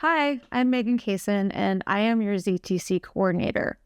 Hi, I'm Megan Kaysen, and I am your ZTC coordinator.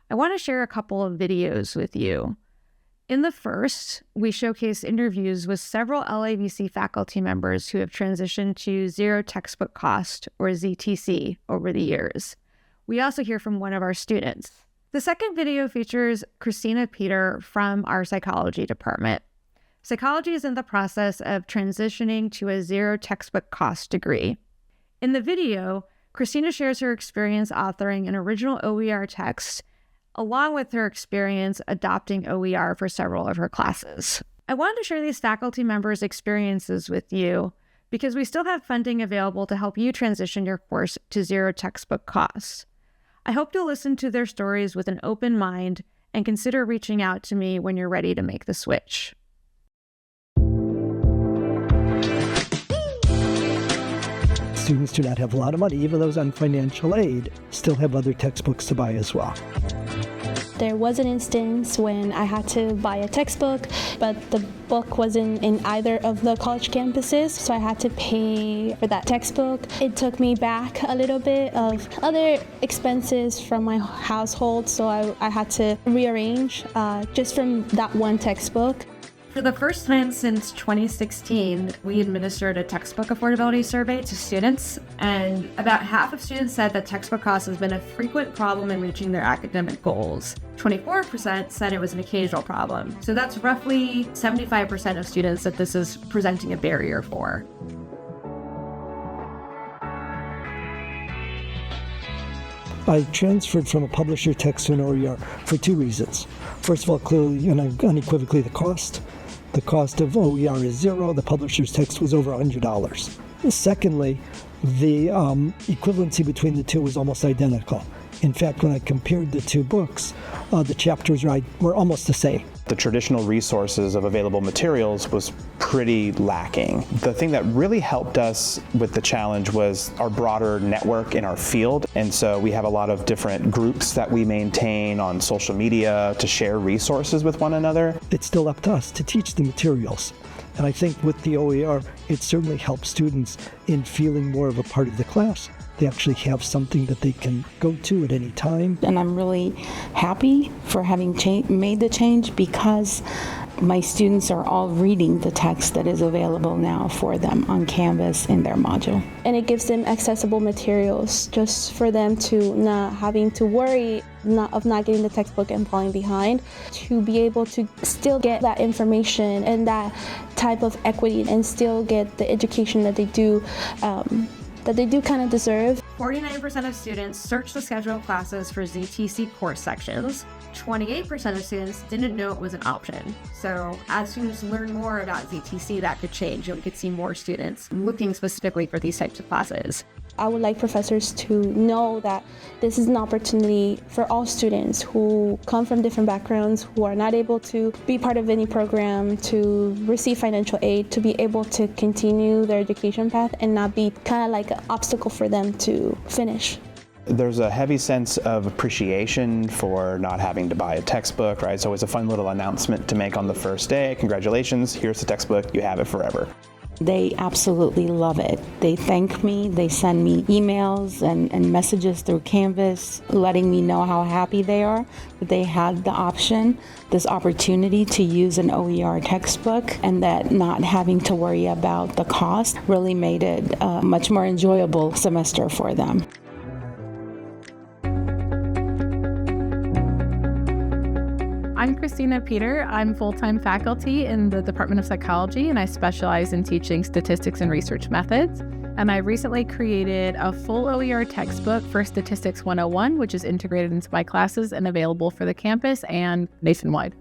I want to share a couple of videos with you. In the first, we showcase interviews with several LAVC faculty members who have transitioned to zero textbook cost, or ZTC, over the years. We also hear from one of our students. The second video features Christina Peter from our psychology department. Psychology is in the process of transitioning to a zero textbook cost degree. In the video, Christina shares her experience authoring an original OER text, along with her experience adopting OER for several of her classes. I wanted to share these faculty members' experiences with you because we still have funding available to help you transition your course to zero textbook costs. I hope you'll listen to their stories with an open mind and consider reaching out to me when you're ready to make the switch. Students do not have a lot of money, even those on financial aid still have other textbooks to buy as well. There was an instance when I had to buy a textbook, but the book wasn't in either of the college campuses, so I had to pay for that textbook. It took me back a little bit of other expenses from my household, so I had to rearrange just from that one textbook. For the first time since 2016, we administered a textbook affordability survey to students, and about half of students said that textbook cost has been a frequent problem in reaching their academic goals. 24% said it was an occasional problem. So that's roughly 75% of students that this is presenting a barrier for. I transferred from a publisher text to an OER for two reasons. First of all, clearly and unequivocally the cost. The cost of OER is zero. The publisher's text was over $100. Secondly, the equivalency between the two was almost identical. In fact, when I compared the two books, the chapters were almost the same. The traditional resources of available materials was pretty lacking. The thing that really helped us with the challenge was our broader network in our field. And so we have a lot of different groups that we maintain on social media to share resources with one another. It's still up to us to teach the materials. And I think with the OER, it certainly helps students in feeling more of a part of the class. They actually have something that they can go to at any time. And I'm really happy for having made the change because my students are all reading the text that is available now for them on Canvas in their module. And it gives them accessible materials just for them to not having to worry of not getting the textbook and falling behind, to be able to still get that information and that type of equity and still get the education that they do kind of deserve. 49% of students searched the schedule of classes for ZTC course sections. 28% of students didn't know it was an option. So as students learn more about ZTC, that could change, and we could see more students looking specifically for these types of classes. I would like professors to know that this is an opportunity for all students who come from different backgrounds, who are not able to be part of any program, to receive financial aid, to be able to continue their education path and not be kind of like an obstacle for them to finish. There's a heavy sense of appreciation for not having to buy a textbook, right? It's always a fun little announcement to make on the first day. Congratulations, here's the textbook, you have it forever. They absolutely love it. They thank me, they send me emails and messages through Canvas letting me know how happy they are that they had the option, this opportunity to use an OER textbook, and that not having to worry about the cost really made it a much more enjoyable semester for them. I'm Christina Peter. I'm full-time faculty in the Department of Psychology, and I specialize in teaching statistics and research methods. And I recently created a full OER textbook for Statistics 101, which is integrated into my classes and available for the campus and nationwide.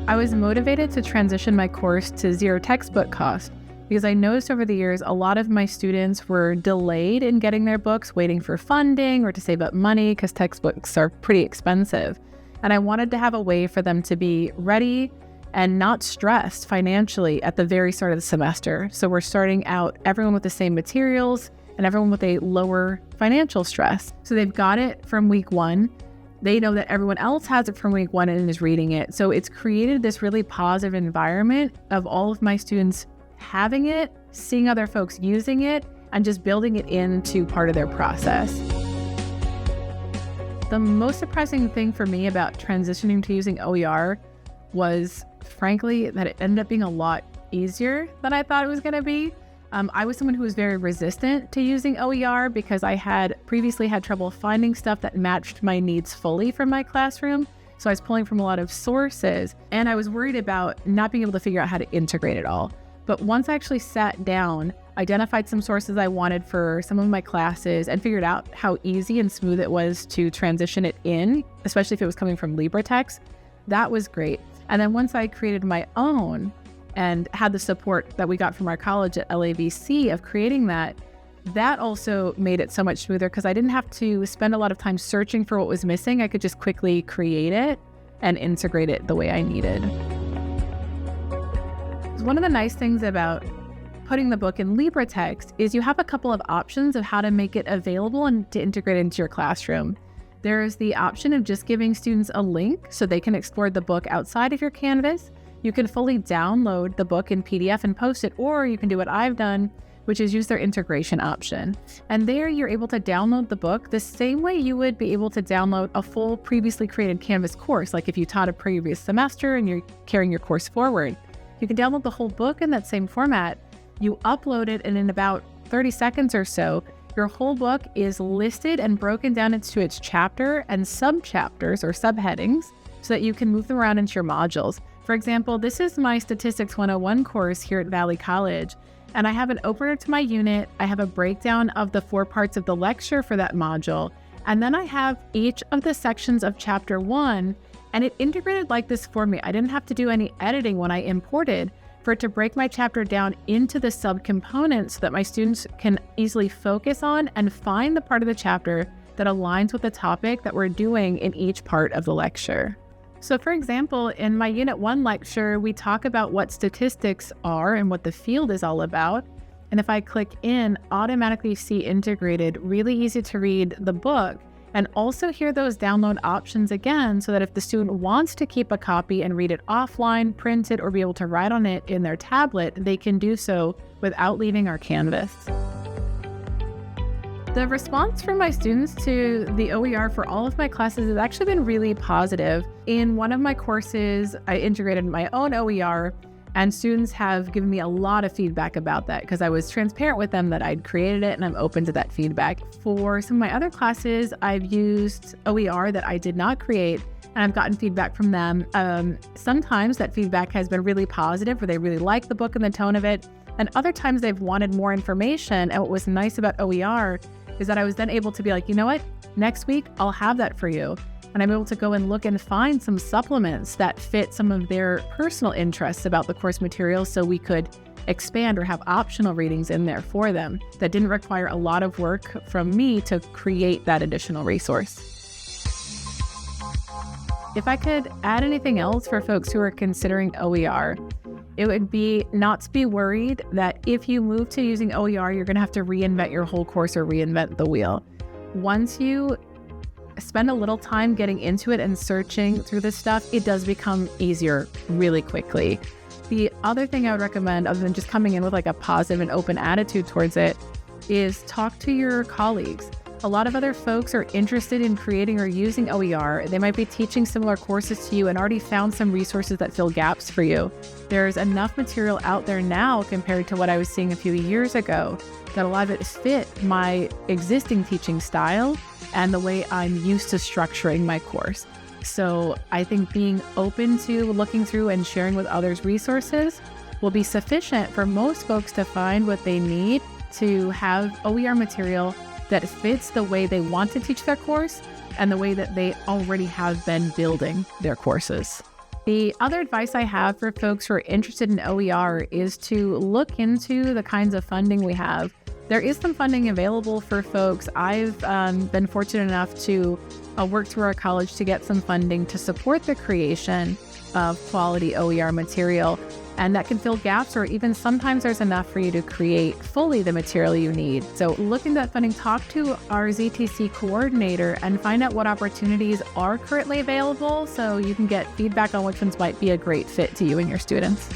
I was motivated to transition my course to zero textbook cost because I noticed over the years a lot of my students were delayed in getting their books, waiting for funding or to save up money because textbooks are pretty expensive. And I wanted to have a way for them to be ready and not stressed financially at the very start of the semester. So we're starting out everyone with the same materials and everyone with a lower financial stress. So they've got it from week one. They know that everyone else has it from week one and is reading it. So it's created this really positive environment of all of my students having it seeing other folks using it and just building it into part of their process. The most surprising thing for me about transitioning to using OER was, frankly, that it ended up being a lot easier than I thought it was going to be. I was someone who was very resistant to using OER because I had previously had trouble finding stuff that matched my needs fully from my classroom. So I was pulling from a lot of sources, and I was worried about not being able to figure out how to integrate it all. But once I actually sat down, identified some sources I wanted for some of my classes, and figured out how easy and smooth it was to transition it in, especially if it was coming from LibreText, that was great. And then once I created my own and had the support that we got from our college at LAVC of creating that, that also made it so much smoother because I didn't have to spend a lot of time searching for what was missing. I could just quickly create it and integrate it the way I needed. One of the nice things about putting the book in LibreText is you have a couple of options of how to make it available and to integrate it into your classroom. There is the option of just giving students a link so they can explore the book outside of your Canvas. You can fully download the book in PDF and post it, or you can do what I've done, which is use their integration option. And there you're able to download the book the same way you would be able to download a full previously created Canvas course. Like if you taught a previous semester and you're carrying your course forward, you can download the whole book in that same format. You upload it, and in about 30 seconds or so, your whole book is listed and broken down into its chapter and sub-chapters or subheadings so that you can move them around into your modules. For example, this is my Statistics 101 course here at Valley College, and I have an opener to my unit. I have a breakdown of the 4 parts of the lecture for that module, and then I have each of the sections of chapter 1, and it integrated like this for me. I didn't have to do any editing when I imported for it to break my chapter down into the subcomponents so that my students can easily focus on and find the part of the chapter that aligns with the topic that we're doing in each part of the lecture. So for example, in my Unit 1 lecture, we talk about what statistics are and what the field is all about. And if I click in, automatically see integrated, really easy to read the book, and also hear those download options again so that if the student wants to keep a copy and read it offline, print it, or be able to write on it in their tablet, they can do so without leaving our Canvas. The response from my students to the OER for all of my classes has actually been really positive. In one of my courses, I integrated my own OER, and students have given me a lot of feedback about that because I was transparent with them that I'd created it and I'm open to that feedback. For some of my other classes, I've used OER that I did not create, and I've gotten feedback from them. Sometimes that feedback has been really positive, where they really like the book and the tone of it, and other times they've wanted more information. And what was nice about OER is that I was then able to be like, you know what, next week I'll have that for you. And I'm able to go and look and find some supplements that fit some of their personal interests about the course materials so we could expand or have optional readings in there for them that didn't require a lot of work from me to create that additional resource. If I could add anything else for folks who are considering OER, it would be not to be worried that if you move to using OER, you're going to have to reinvent your whole course or reinvent the wheel. Once you spend a little time getting into it and searching through this stuff, it does become easier really quickly. The other thing I would recommend, other than just coming in with like a positive and open attitude towards it, is talk to your colleagues. A lot of other folks are interested in creating or using OER. They might be teaching similar courses to you and already found some resources that fill gaps for you. There's enough material out there now compared to what I was seeing a few years ago that a lot of it fit my existing teaching style and the way I'm used to structuring my course. So I think being open to looking through and sharing with others resources will be sufficient for most folks to find what they need to have OER material that fits the way they want to teach their course and the way that they already have been building their courses. The other advice I have for folks who are interested in OER is to look into the kinds of funding we have. There is some funding available for folks. I've been fortunate enough to work through our college to get some funding to support the creation of quality OER material. And that can fill gaps, or even sometimes there's enough for you to create fully the material you need. So look into that funding, talk to our ZTC coordinator and find out what opportunities are currently available so you can get feedback on which ones might be a great fit to you and your students.